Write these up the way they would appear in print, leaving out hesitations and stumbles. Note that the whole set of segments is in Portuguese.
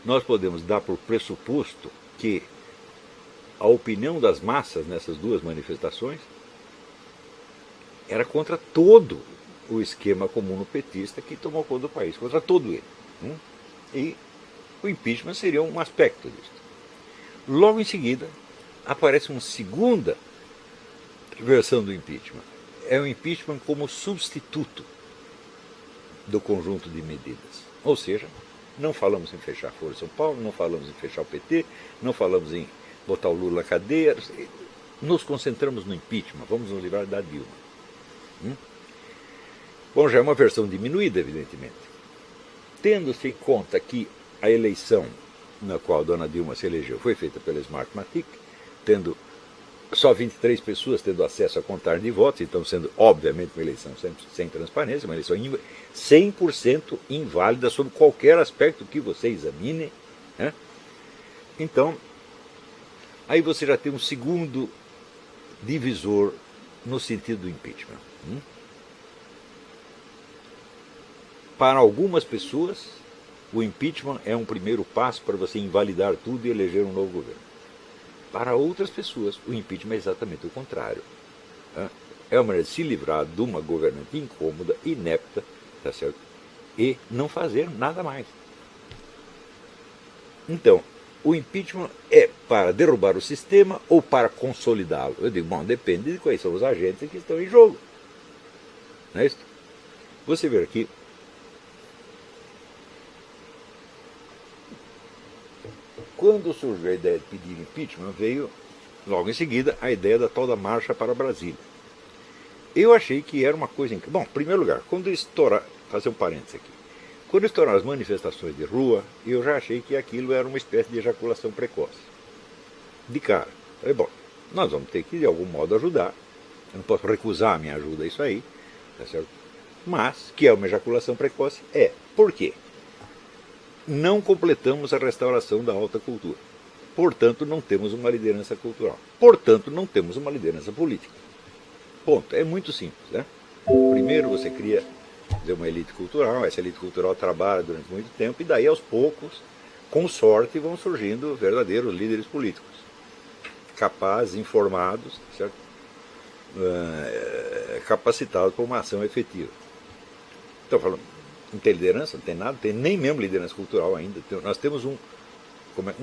nós podemos dar por pressuposto que a opinião das massas nessas duas manifestações era contra todo o esquema comunopetista que tomou conta do país, contra todo ele. E o impeachment seria um aspecto disso. Logo em seguida, aparece uma segunda versão do impeachment. É o impeachment como substituto do conjunto de medidas. Ou seja, não falamos em fechar a Folha de São Paulo, não falamos em fechar o PT, não falamos em botar o Lula na cadeia, nos concentramos no impeachment, vamos nos livrar da Dilma. Bom, já é uma versão diminuída, evidentemente. Tendo-se em conta que a eleição na qual a dona Dilma se elegeu foi feita pela Smartmatic, tendo só 23 pessoas tendo acesso à contagem de votos, então sendo, obviamente, uma eleição sem transparência, uma eleição 100% inválida sob qualquer aspecto que você examine. Então, aí você já tem um segundo divisor no sentido do impeachment. Para algumas pessoas, o impeachment é um primeiro passo para você invalidar tudo e eleger um novo governo. Para outras pessoas, o impeachment é exatamente o contrário. É uma maneira de se livrar de uma governante incômoda, inepta, tá certo? E não fazer nada mais. Então, o impeachment é para derrubar o sistema ou para consolidá-lo? Eu digo, bom, depende de quais são os agentes que estão em jogo. Não é isso? Você vê aqui. Quando surgiu a ideia de pedir impeachment, veio logo em seguida a ideia da tal da marcha para Brasília. Eu achei que era uma coisa incrível. Bom, em primeiro lugar, quando estourar, fazer um parênteses aqui. Quando estouraram as manifestações de rua, eu já achei que aquilo era uma espécie de ejaculação precoce. De cara. Falei, bom, nós vamos ter que de algum modo ajudar. Eu não posso recusar a minha ajuda a isso aí, tá certo? Mas, que é uma ejaculação precoce, é. Por quê? Não completamos a restauração da alta cultura. Portanto, não temos uma liderança cultural. Portanto, não temos uma liderança política. Ponto. É muito simples, né? Primeiro você cria uma elite cultural, essa elite cultural trabalha durante muito tempo, e daí aos poucos, com sorte, vão surgindo verdadeiros líderes políticos. Capazes, informados, certo? Capacitados para uma ação efetiva. Então, falando, não tem liderança, não tem nada, não tem nem mesmo liderança cultural ainda. Nós temos um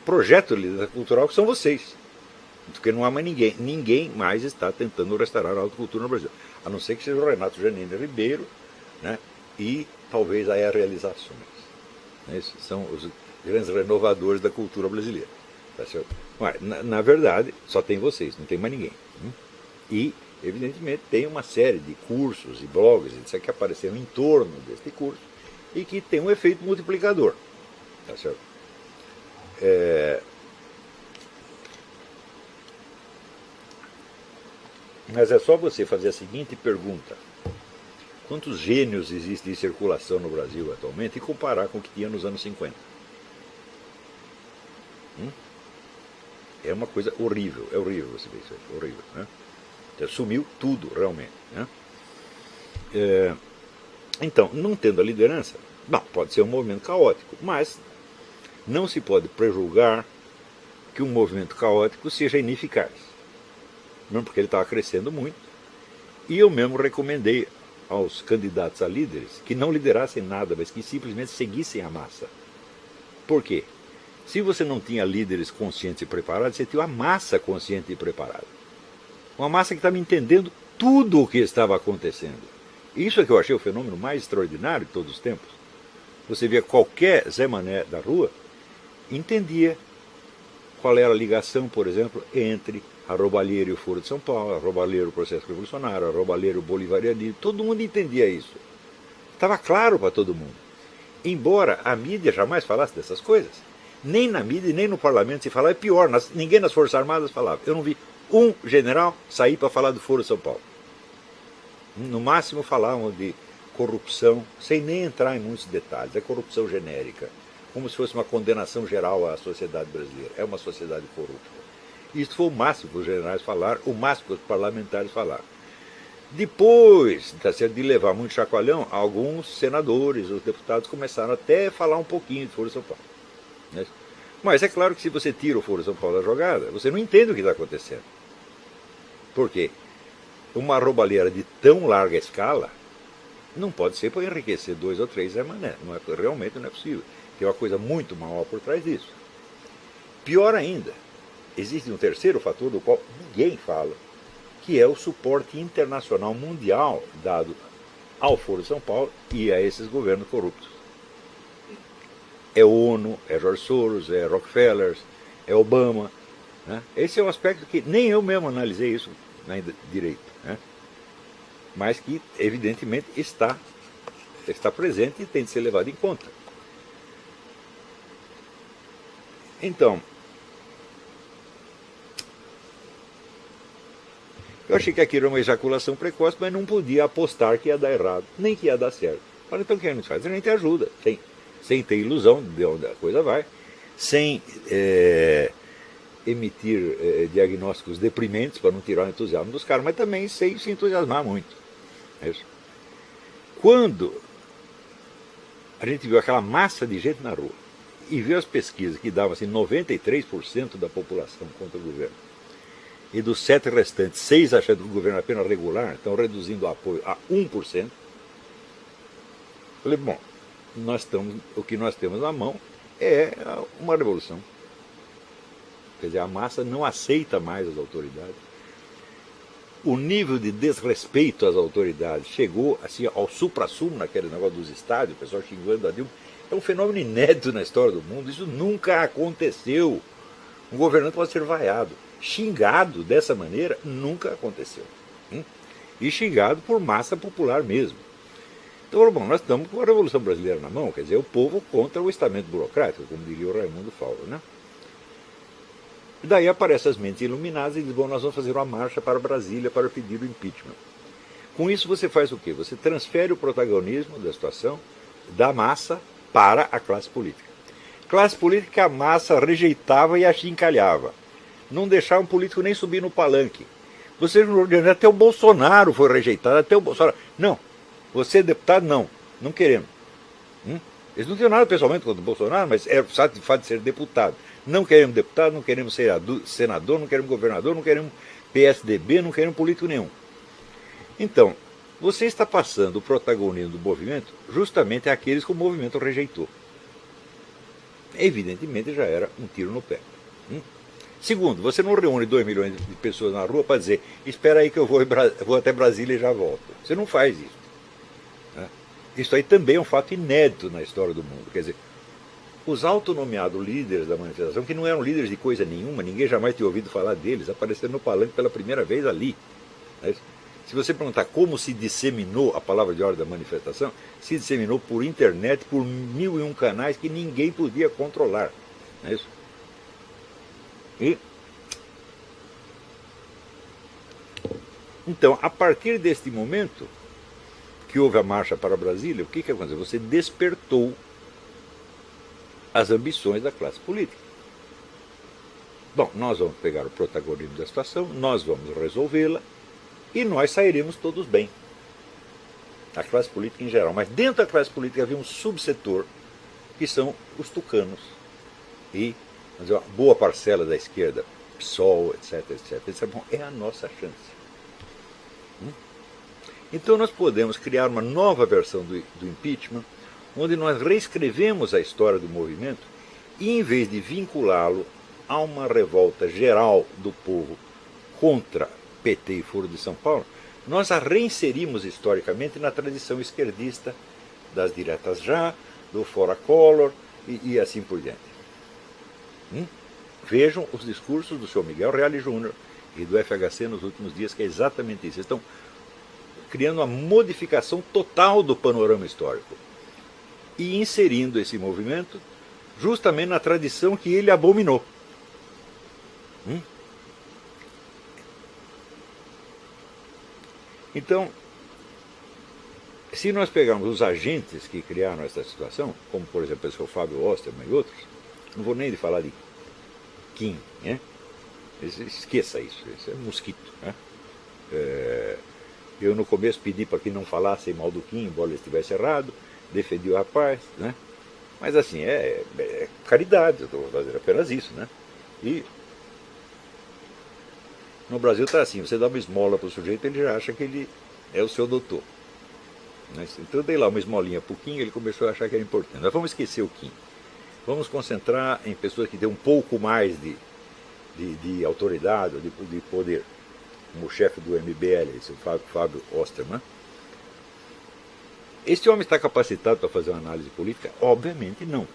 projeto de liderança cultural que são vocês. Porque não há mais ninguém. Ninguém mais está tentando restaurar a alta cultura no Brasil. A não ser que seja o Renato Janine Ribeiro, né, e talvez aí as realizações. Esses são os grandes renovadores da cultura brasileira. Tá certo? Mas, na verdade, só tem vocês, não tem mais ninguém. E, evidentemente, tem uma série de cursos e blogs etc., que apareceram em torno deste curso e que tem um efeito multiplicador. Tá certo? Mas é só você fazer a seguinte pergunta: quantos gênios existem em circulação no Brasil atualmente e comparar com o que tinha nos anos 50? É uma coisa horrível, é horrível você ver isso aí, horrível, né? Então, sumiu tudo realmente, né? Então, não tendo a liderança, bom, pode ser um movimento caótico, mas não se pode prejulgar que um movimento caótico seja ineficaz. Não, porque ele estava crescendo muito. E eu mesmo recomendei aos candidatos a líderes que não liderassem nada, mas que simplesmente seguissem a massa. Por quê? Se você não tinha líderes conscientes e preparados, você tinha uma massa consciente e preparada. Uma massa que estava entendendo tudo o que estava acontecendo. Isso é que eu achei o fenômeno mais extraordinário de todos os tempos. Você via qualquer Zé Mané da rua, entendia qual era a ligação, por exemplo, entre a roubalheira e o Foro de São Paulo, a roubalheira e o processo revolucionário, a roubalheira e o bolivarianismo. Todo mundo entendia isso. Estava claro para todo mundo. Embora a mídia jamais falasse dessas coisas. Nem na mídia, nem no parlamento se falava. É pior, ninguém nas Forças Armadas falava. Eu não vi um general sair para falar do Foro de São Paulo. No máximo falavam de corrupção, sem nem entrar em muitos detalhes. É corrupção genérica, como se fosse uma condenação geral à sociedade brasileira. É uma sociedade corrupta. Isso foi o máximo que os generais falaram, o máximo que os parlamentares falaram. Depois de levar muito chacoalhão, alguns senadores, os deputados começaram até a falar um pouquinho de Foro de São Paulo. Né? Mas é claro que se você tira o Foro de São Paulo da jogada, você não entende o que está acontecendo. Por quê? Uma roubalheira de tão larga escala não pode ser para enriquecer 2 ou 3 Zé Mané. Realmente não é possível. Tem uma coisa muito maior por trás disso. Pior ainda, existe um terceiro fator do qual ninguém fala, que é o suporte internacional mundial dado ao Foro de São Paulo e a esses governos corruptos. É ONU, é George Soros, é Rockefeller, é Obama. Né? Esse é um aspecto que nem eu mesmo analisei isso ainda direito. Né? Mas que, evidentemente, está presente e tem de ser levado em conta. Então, eu achei que aquilo era uma ejaculação precoce, mas não podia apostar que ia dar errado, nem que ia dar certo. Olha, então o que a gente faz? A gente ajuda, sem ter ilusão de onde a coisa vai, sem emitir diagnósticos deprimentes para não tirar o entusiasmo dos caras, mas também sem se entusiasmar muito. É isso. Quando a gente viu aquela massa de gente na rua e viu as pesquisas que davam assim, 93% da população contra o governo, e dos 7 restantes, 6 achando que o governo é apenas regular, estão reduzindo o apoio a 1%, falei, bom, o que nós temos na mão é uma revolução. Quer dizer, a massa não aceita mais as autoridades. O nível de desrespeito às autoridades chegou assim, ao supra-sumo naquele negócio dos estádios, o pessoal xingando a Dilma. É um fenômeno inédito na história do mundo, isso nunca aconteceu. Um governante pode ser vaiado. Xingado dessa maneira nunca aconteceu. E xingado por massa popular mesmo. Então, bom, nós estamos com a Revolução Brasileira na mão, quer dizer, o povo contra o estamento burocrático, como diria o Raimundo Fauro, né? E daí aparecem as mentes iluminadas e dizem, bom, nós vamos fazer uma marcha para Brasília para pedir o impeachment. Com isso você faz o quê? Você transfere o protagonismo da situação da massa para a classe política. Classe política que a massa rejeitava e achincalhava. Não deixava um político nem subir no palanque. Você, até o Bolsonaro foi rejeitado, até o Bolsonaro. Não, você é deputado? Não queremos. Eles não tinham nada pessoalmente contra o Bolsonaro, mas é o fato de ser deputado. Não queremos deputado, não queremos senador, não queremos governador, não queremos PSDB, não queremos político nenhum. Então, você está passando o protagonismo do movimento justamente àqueles que o movimento rejeitou. Evidentemente já era um tiro no pé. Segundo, você não reúne 2 milhões de pessoas na rua para dizer, espera aí que eu vou até Brasília e já volto. Você não faz isso. Isso aí também é um fato inédito na história do mundo. Quer dizer, os autonomeados líderes da manifestação, que não eram líderes de coisa nenhuma, ninguém jamais tinha ouvido falar deles, apareceram no palanque pela primeira vez ali. Se você perguntar como se disseminou a palavra de ordem da manifestação, se disseminou por internet, por 1001 canais que ninguém podia controlar. Não é isso? Então, a partir deste momento que houve a marcha para Brasília, o que aconteceu? Você despertou as ambições da classe política. Bom, nós vamos pegar o protagonismo da situação, nós vamos resolvê-la e nós sairemos todos bem. A classe política em geral. Mas dentro da classe política havia um subsetor que são os tucanos. E vamos dizer, uma boa parcela da esquerda, PSOL, etc. Isso é bom, é a nossa chance. Então nós podemos criar uma nova versão do impeachment, onde nós reescrevemos a história do movimento e, em vez de vinculá-lo a uma revolta geral do povo contra PT e Foro de São Paulo, nós a reinserimos historicamente na tradição esquerdista das diretas já, do Fora Collor e assim por diante. Vejam os discursos do senhor Miguel Reale Júnior e do FHC nos últimos dias, que é exatamente isso. Eles estão criando uma modificação total do panorama histórico e inserindo esse movimento justamente na tradição que ele abominou. Então, se nós pegarmos os agentes que criaram essa situação, como por exemplo o Fábio Osterman e outros, não vou nem falar de Kim, né? Esqueça isso é mosquito. Né? Eu no começo pedi para que não falassem mal do Kim, embora ele estivesse errado, defendi o rapaz, né? Mas assim, é caridade, eu estou fazendo apenas isso, né? E no Brasil está assim, você dá uma esmola para o sujeito, ele já acha que ele é o seu doutor. Então eu dei lá uma esmolinha para o Kim, ele começou a achar que era importante. Nós vamos esquecer o Kim. Vamos concentrar em pessoas que têm um pouco mais de autoridade, de poder. Como o chefe do MBL, esse Fábio Osterman. Este homem está capacitado para fazer uma análise política? Obviamente não.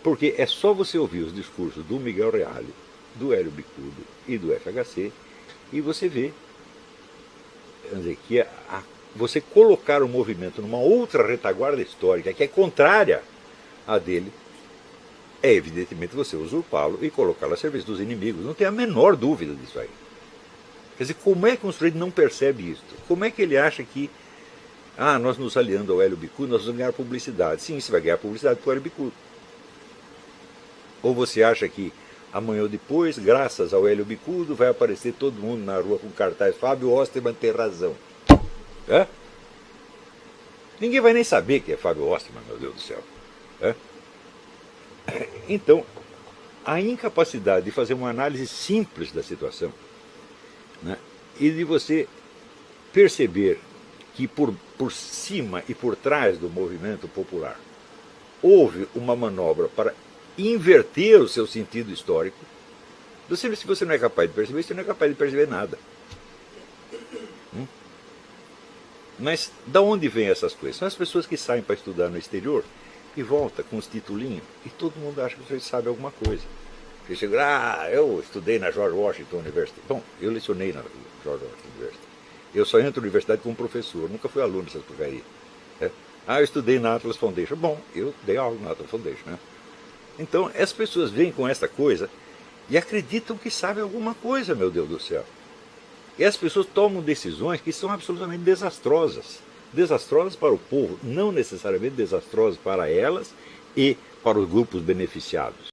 Porque é só você ouvir os discursos do Miguel Reale, do Hélio Bicudo e do FHC, e você vê, quer dizer, que você colocar o movimento numa outra retaguarda histórica que é contrária à dele, é evidentemente você usurpá-lo e colocá-lo a serviço dos inimigos. Não tem a menor dúvida disso aí. Quer dizer, como é que um sujeito não percebe isso? Como é que ele acha que, nós nos aliando ao Hélio Bicudo, nós vamos ganhar publicidade? Sim, você vai ganhar publicidade para o Hélio Bicudo. Ou você acha que amanhã ou depois, graças ao Hélio Bicudo, vai aparecer todo mundo na rua com cartaz Fábio Osterman tem razão? É? Ninguém vai nem saber que é Fábio Osterman, meu Deus do céu. É? Então, a incapacidade de fazer uma análise simples da situação, né, e de você perceber que por cima e por trás do movimento popular houve uma manobra para inverter o seu sentido histórico. Se você não é capaz de perceber, você não é capaz de perceber nada. Mas da onde vêm essas coisas? São as pessoas que saem para estudar no exterior e voltam com os titulinhos e todo mundo acha que você sabe alguma coisa. Você chega, eu estudei na George Washington University. Bom, eu lecionei na George Washington University. Eu só entro na universidade como professor, nunca fui aluno dessas porcarias. Eu estudei na Atlas Foundation. Bom, eu dei aula na Atlas Foundation, né? Então, as pessoas vêm com essa coisa e acreditam que sabem alguma coisa, meu Deus do céu. E as pessoas tomam decisões que são absolutamente desastrosas. Desastrosas para o povo, não necessariamente desastrosas para elas e para os grupos beneficiados.